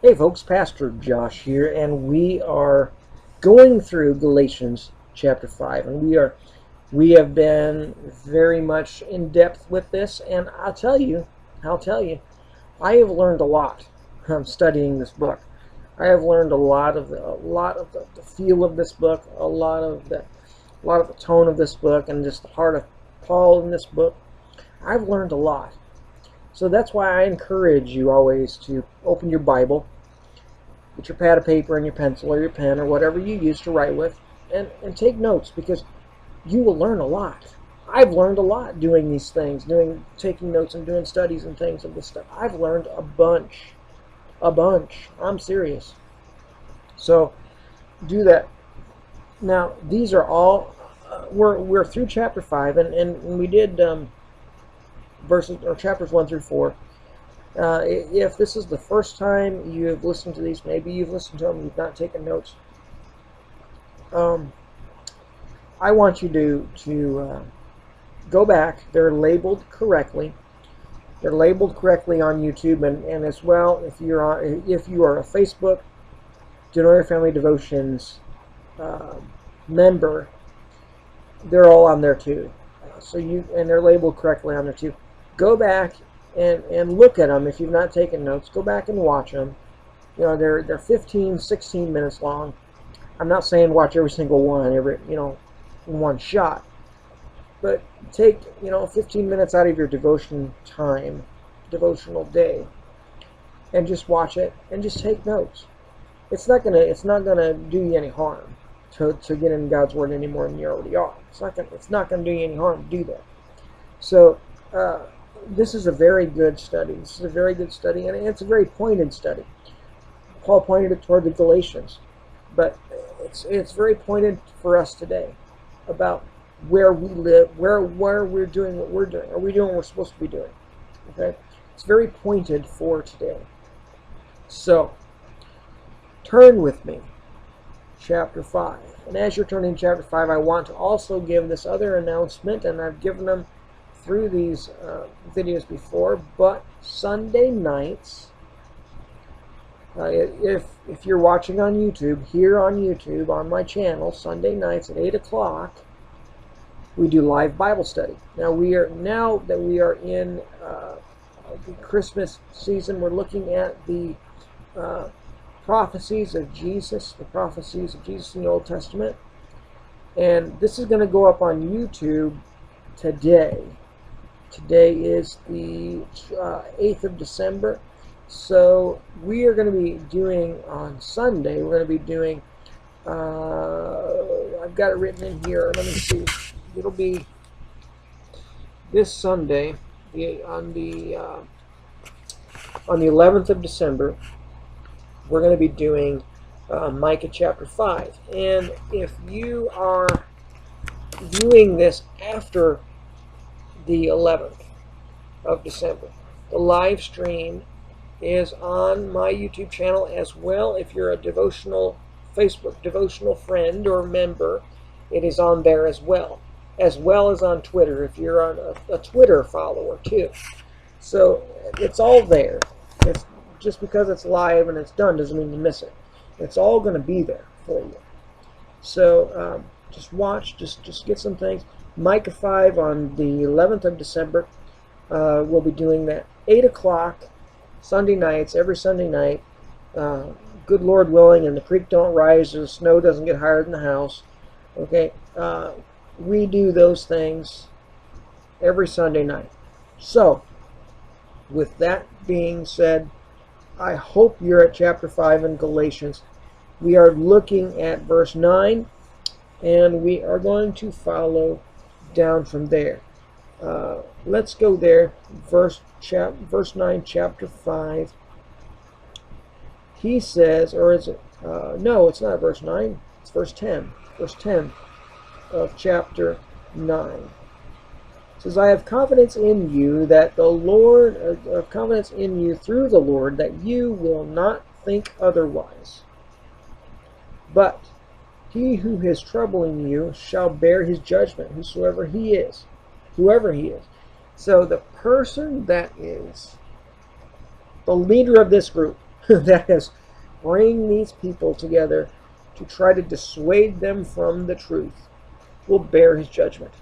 Hey folks, Pastor Josh here, and we are going through Galatians chapter 5, and we have been very much in depth with this, and I'll tell you, I have learned a lot from studying this book. I have learned a lot of the feel of this book, a lot of the tone of this book, and just the heart of Paul in this book. I've learned a lot. So that's why I encourage you always to open your Bible, get your pad of paper and your pencil or your pen or whatever you use to write with, and take notes, because you will learn a lot. I've learned a lot doing these things, taking notes and doing studies and things of this stuff. I've learned a bunch. I'm serious. So do that. Now these are all we're through chapter 5, and we did verses or chapters 1 through 4. If this is the first time you've listened to these, maybe you've listened to them, you've not taken notes. I want you to go back. They're labeled correctly. They're labeled correctly on YouTube, and as well, if you are a Facebook Genoa Family Devotions member, they're all on there too. And they're labeled correctly on there too. Go back and look at them. If you've not taken notes, go back and watch them. You know, they're 15, 16 minutes long. I'm not saying watch every single one in one shot, but take 15 minutes out of your devotional day, and just watch it and just take notes. It's not gonna do you any harm to get in God's Word any more than you already are. It's not gonna do you any harm to do that. So this is a very good study. And it's a very pointed study. Paul pointed it toward the Galatians, but it's very pointed for us today about where we live, where we're doing what we're doing. Are we doing what we're supposed to be doing? Okay, it's very pointed for today. So turn with me, chapter 5. And as you're turning to chapter 5, I want to also give this other announcement, and I've given them through these videos before, but Sunday nights, if you're watching on YouTube, here on YouTube, on my channel, Sunday nights at 8 o'clock, we do live Bible study. Now that we are in the Christmas season, we're looking at the prophecies of Jesus, in the Old Testament, and this is going to go up on YouTube today. Today is the 8th of December, so we are going to be doing on Sunday, we're going to be doing, I've got it written in here, let me see, it'll be this Sunday, on the 11th of December, we're going to be doing Micah chapter 5, and if you are viewing this after the 11th of December, the live stream is on my YouTube channel as well. If you're a Facebook devotional friend or member, it is on there as well as on Twitter if you're on a Twitter follower too. So it's all there. It's just because it's live and it's done doesn't mean you miss it. It's all going to be there for you. So just watch, just get some things. Micah 5 on the 11th of December. We'll be doing that 8 o'clock Sunday nights, every Sunday night. Good Lord willing, and the creek don't rise, or the snow doesn't get higher than the house. Okay, we do those things every Sunday night. So, with that being said, I hope you're at chapter 5 in Galatians. We are looking at verse 9, and we are going to follow down from there. Let's go there. Verse 9, chapter 5. He says, or is it? No, it's not verse 9. It's verse 10. Verse 10 of chapter 9. It says, I have confidence in you that the Lord, confidence in you through the Lord, that you will not think otherwise. But he who is troubling you shall bear his judgment, whoever he is. So the person that is the leader of this group, that has bring these people together to try to dissuade them from the truth will bear his judgment.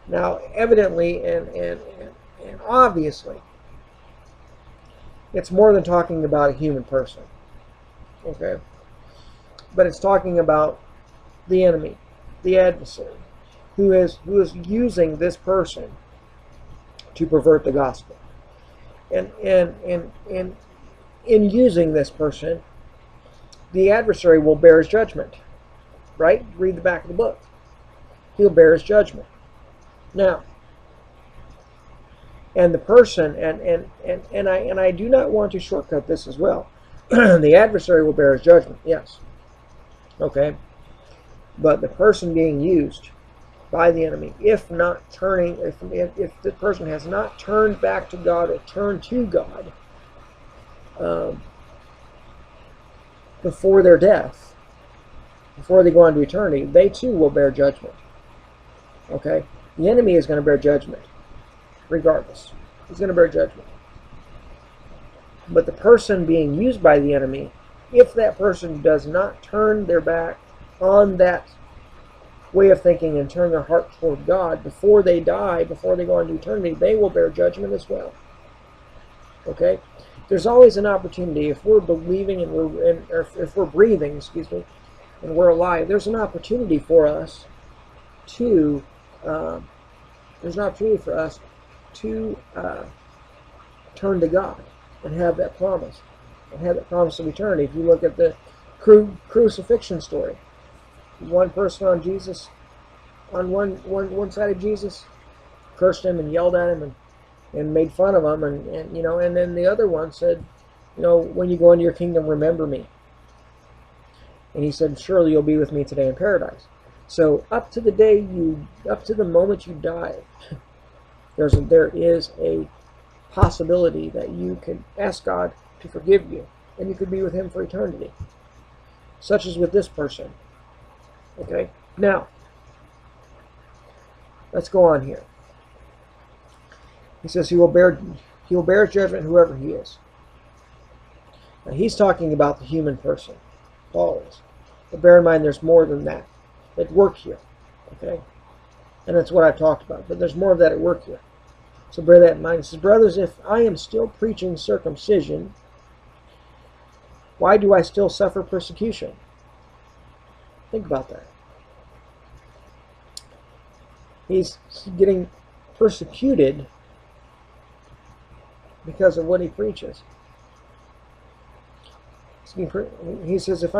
Now, evidently and obviously, it's more than talking about a human person. Okay? But it's talking about the enemy, the adversary, who is using this person to pervert the gospel. And in using this person, the adversary will bear his judgment. Right? Read the back of the book. He'll bear his judgment. Now, and the person, and I do not want to shortcut this as well. The adversary will bear his judgment, yes. Okay? But the person being used by the enemy, if the person has not turned back to God or turned to God before their death, before they go on to eternity, they too will bear judgment. Okay? The enemy is going to bear judgment, regardless. He's going to bear judgment. But the person being used by the enemy, if that person does not turn their back on that way of thinking and turn their heart toward God before they die, before they go on to eternity, they will bear judgment as well. Okay? There's always an opportunity, if we're believing and if we're breathing, and we're alive, there's an opportunity for us to turn to God and have that promise, of eternity. If you look at the crucifixion story, one person on Jesus, on one side of Jesus, cursed him and yelled at him and made fun of him, and then the other one said, when you go into your kingdom, remember me. And he said, surely you'll be with me today in paradise. So up to the moment you die, there is a possibility that you can ask God to forgive you, and you could be with him for eternity. Such as with this person. Okay? Now, let's go on here. He says he will bear his judgment, whoever he is. Now, he's talking about the human person. Paul is. But bear in mind, there's more than that at work here. Okay? And that's what I've talked about. But there's more of that at work here. So bear that in mind. He says, brothers, if I am still preaching circumcision, why do I still suffer persecution? Think about that. He's getting persecuted because of what he preaches. He says, if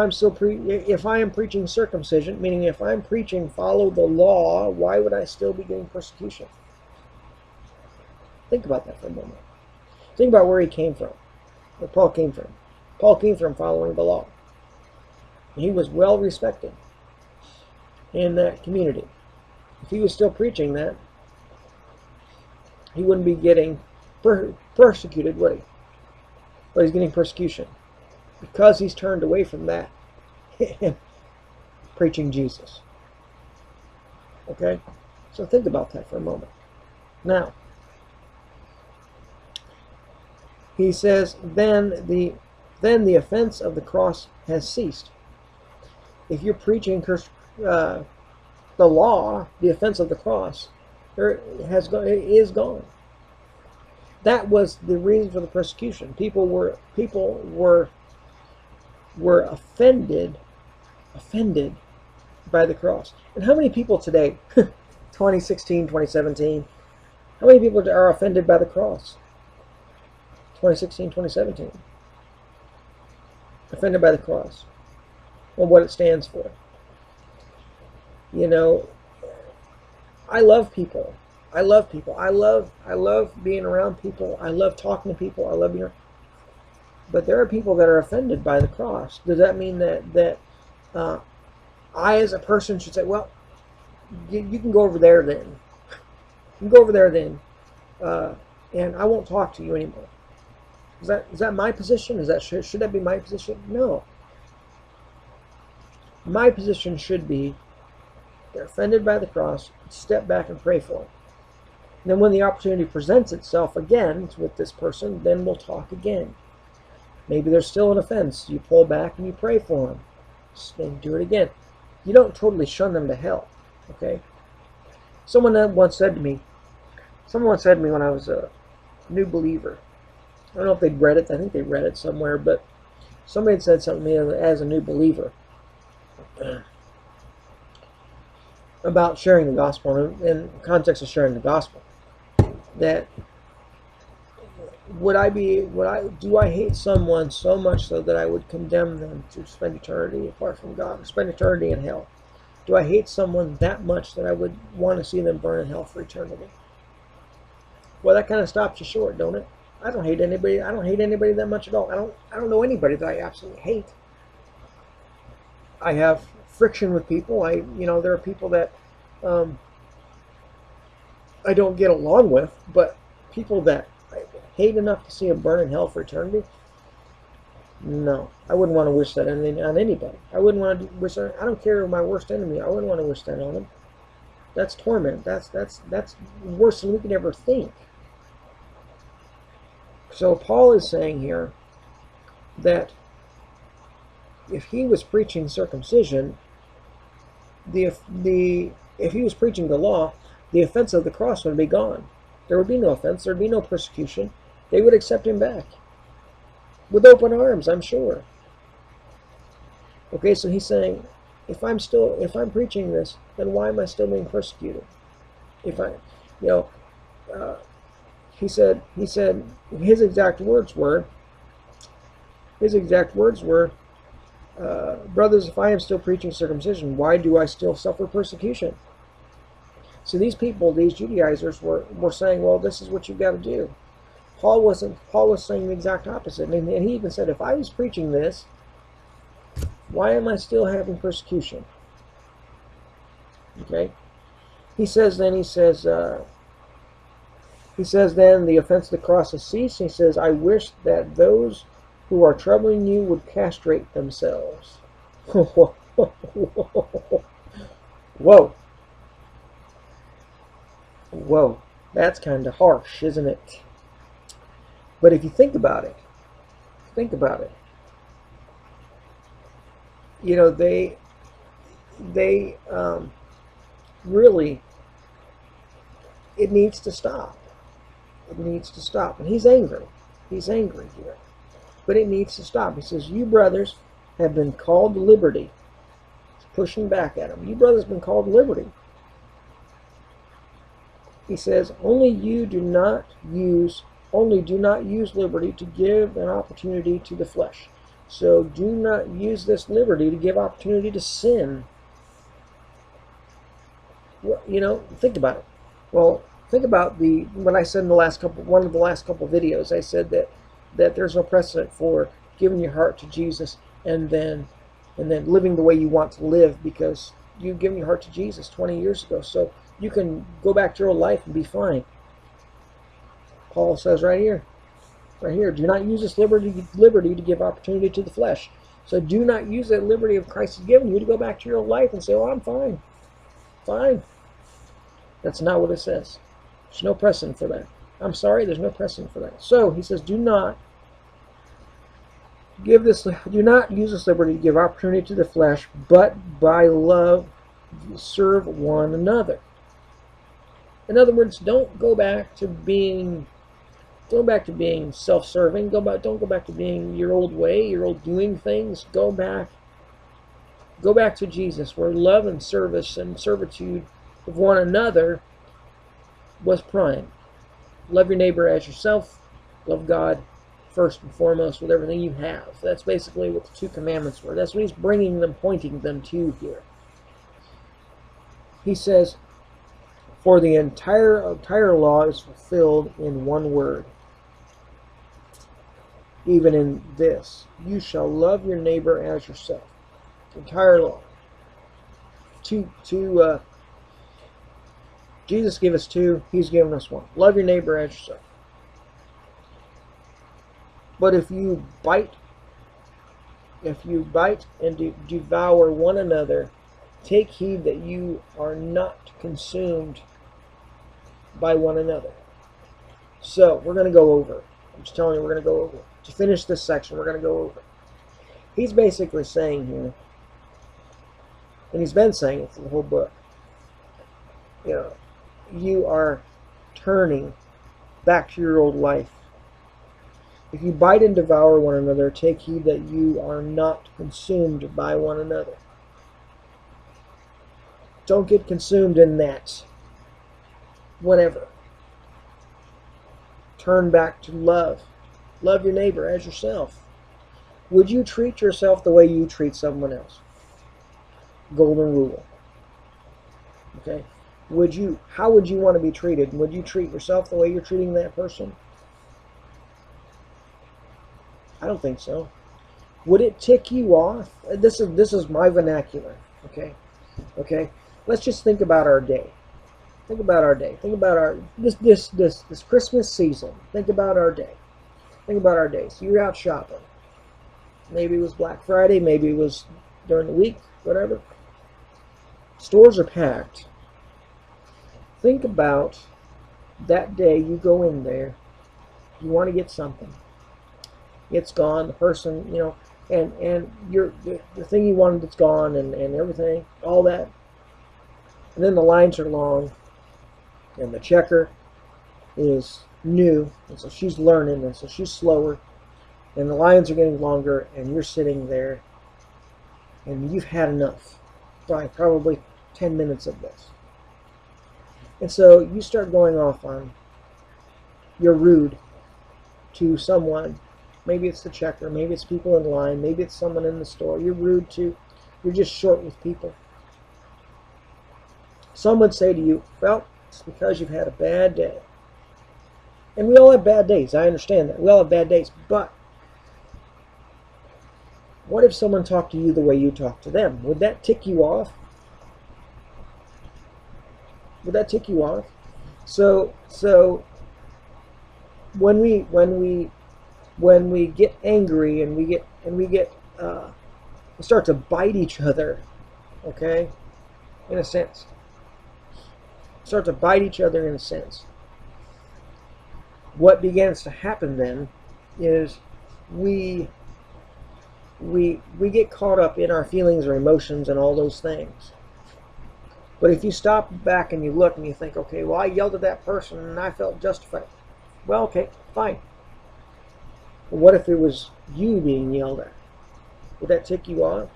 I am preaching circumcision, meaning if I'm preaching follow the law, why would I still be getting persecution? Think about that for a moment. Think about where he came from, where Paul came from. Paul came from following the law. He was well respected in that community. If he was still preaching that, he wouldn't be getting persecuted, would he? But he's getting persecution because he's turned away from that and preaching Jesus. Okay? So think about that for a moment. Now, he says, then the offense of the cross has ceased. If you're preaching the law, the offense of the cross is gone. That was the reason for the persecution. People were offended by the cross. And how many people today, 2016, 2017, how many people are offended by the cross? 2016, 2017. Offended by the cross and what it stands for. I love people. I love being around people. I love talking to people. I love being around. But there are people that are offended by the cross. Does that mean that I, as a person, should say, well, you can go over there then. You can go over there then, and I won't talk to you anymore. Is that my position? Should that be my position? No. My position should be, they're offended by the cross, step back and pray for them. And then when the opportunity presents itself again with this person, then we'll talk again. Maybe there's still an offense. You pull back and you pray for them. Then do it again. You don't totally shun them to hell. Okay? Someone once said to me when I was a new believer, I don't know if they'd read it. I think they read it somewhere, but somebody had said something to me as a new believer about sharing the gospel, in the context of sharing the gospel. That do I hate someone so much so that I would condemn them to spend eternity apart from God, or spend eternity in hell? Do I hate someone that much that I would want to see them burn in hell for eternity? Well, that kind of stops you short, don't it? I don't hate anybody. I don't hate anybody that much at all. I don't know anybody that I absolutely hate. I have friction with people. There are people that I don't get along with, but people that I hate enough to see them burn in hell for eternity, no, I wouldn't want to wish that on anybody. I wouldn't want to wish that. I don't care my worst enemy. I wouldn't want to wish that on them. That's torment. That's worse than we could ever think. So Paul is saying here that if he was preaching circumcision, if he was preaching the law, the offense of the cross would be gone. There would be no offense. There would be no persecution. They would accept him back with open arms, I'm sure. Okay, so he's saying, if I'm preaching this, then why am I still being persecuted? He said his exact words were, brothers, if I am still preaching circumcision, why do I still suffer persecution? So these people, these Judaizers, were saying, well, this is what you've got to do. Paul was saying the exact opposite. And he even said, if I was preaching this, why am I still having persecution? Okay? He says then the offense of the cross has ceased. He says, I wish that those who are troubling you would castrate themselves. Whoa. Whoa. That's kind of harsh, isn't it? But if you think about it, they really, it needs to stop. It needs to stop. And he's angry. He's angry here. But it needs to stop. He says, you brothers have been called to liberty. He's pushing back at him. You brothers have been called to liberty. He says, only do not use liberty to give an opportunity to the flesh. So do not use this liberty to give opportunity to sin. Well, think about it. Well, think about what I said in one of the last couple videos. I said that there's no precedent for giving your heart to Jesus and then living the way you want to live because you've given your heart to Jesus 20 years ago. So you can go back to your old life and be fine. Paul says right here, do not use this liberty to give opportunity to the flesh. So do not use that liberty of Christ has given you to go back to your old life and say, oh, I'm fine. Fine. That's not what it says. There's no precedent for that. I'm sorry, there's no precedent for that. So he says, do not use this liberty to give opportunity to the flesh, but by love serve one another. In other words, don't go back to being self-serving. Don't go back to being your old way, your old doing things. Go back to Jesus, where love and service and servitude of one another was prime. Love your neighbor as yourself. Love God first and foremost with everything you have. That's basically what the two commandments were. That's what he's pointing them to here. He says, for the entire law is fulfilled in one word. Even in this, you shall love your neighbor as yourself. The entire law. Jesus gave us two, he's given us one. Love your neighbor as yourself. But if you bite and devour one another, take heed that you are not consumed by one another. So we're going to go over. I'm just telling you, we're going to go over. To finish this section, we're going to go over. He's basically saying here, and he's been saying it through the whole book, you are turning back to your old life. If you bite and devour one another, take heed that you are not consumed by one another. Don't get consumed in that. Whatever. Turn back to love. Love your neighbor as yourself. Would you treat yourself the way you treat someone else? Golden rule. Okay? How would you want to be treated? Would you treat yourself the way you're treating that person? I don't think so. Would it tick you off? This is my vernacular. Okay? Let's just think about our day. Think about our day. Think about this Christmas season. Think about our day. Think about our day. So you're out shopping. Maybe it was Black Friday. Maybe it was during the week. Whatever. Stores are packed. Think about that day you go in there. You want to get something. It's gone. The person, and the thing you wanted, it's gone, and everything, all that. And then the lines are long, and the checker is new, and so she's learning, and so she's slower, and the lines are getting longer, and you're sitting there, and you've had enough. Probably 10 minutes of this. And so you start going off on, you're rude to someone. Maybe it's the checker, maybe it's people in line, maybe it's someone in the store. You're rude to, you're just short with people. Some would say to you, well, it's because you've had a bad day. And we all have bad days, I understand that. We all have bad days, but what if someone talked to you the way you talk to them? Would that tick you off? Would that tick you off? So when we get angry and we start to bite each other, okay, in a sense. Start to bite each other in a sense. What begins to happen then is we get caught up in our feelings or emotions and all those things. But if you stop back and you look and you think, okay, well, I yelled at that person and I felt justified. Well, okay, fine. But what if it was you being yelled at? Would that tick you off?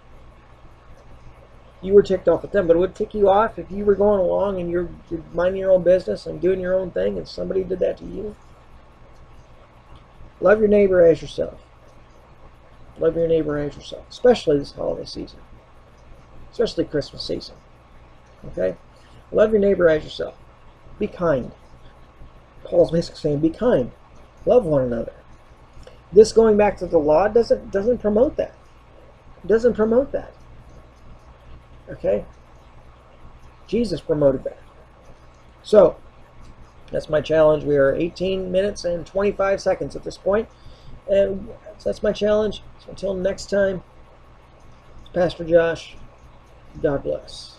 You were ticked off at them, but it would tick you off if you were going along and you're minding your own business and doing your own thing and somebody did that to you? Love your neighbor as yourself. Love your neighbor as yourself, especially this holiday season, especially Christmas season. Okay? Love your neighbor as yourself. Be kind. Paul's basically saying, be kind. Love one another. This going back to the law doesn't promote that. It doesn't promote that. Okay? Jesus promoted that. So, that's my challenge. We are 18 minutes and 25 seconds at this point. And that's my challenge. So until next time, it's Pastor Josh. God bless.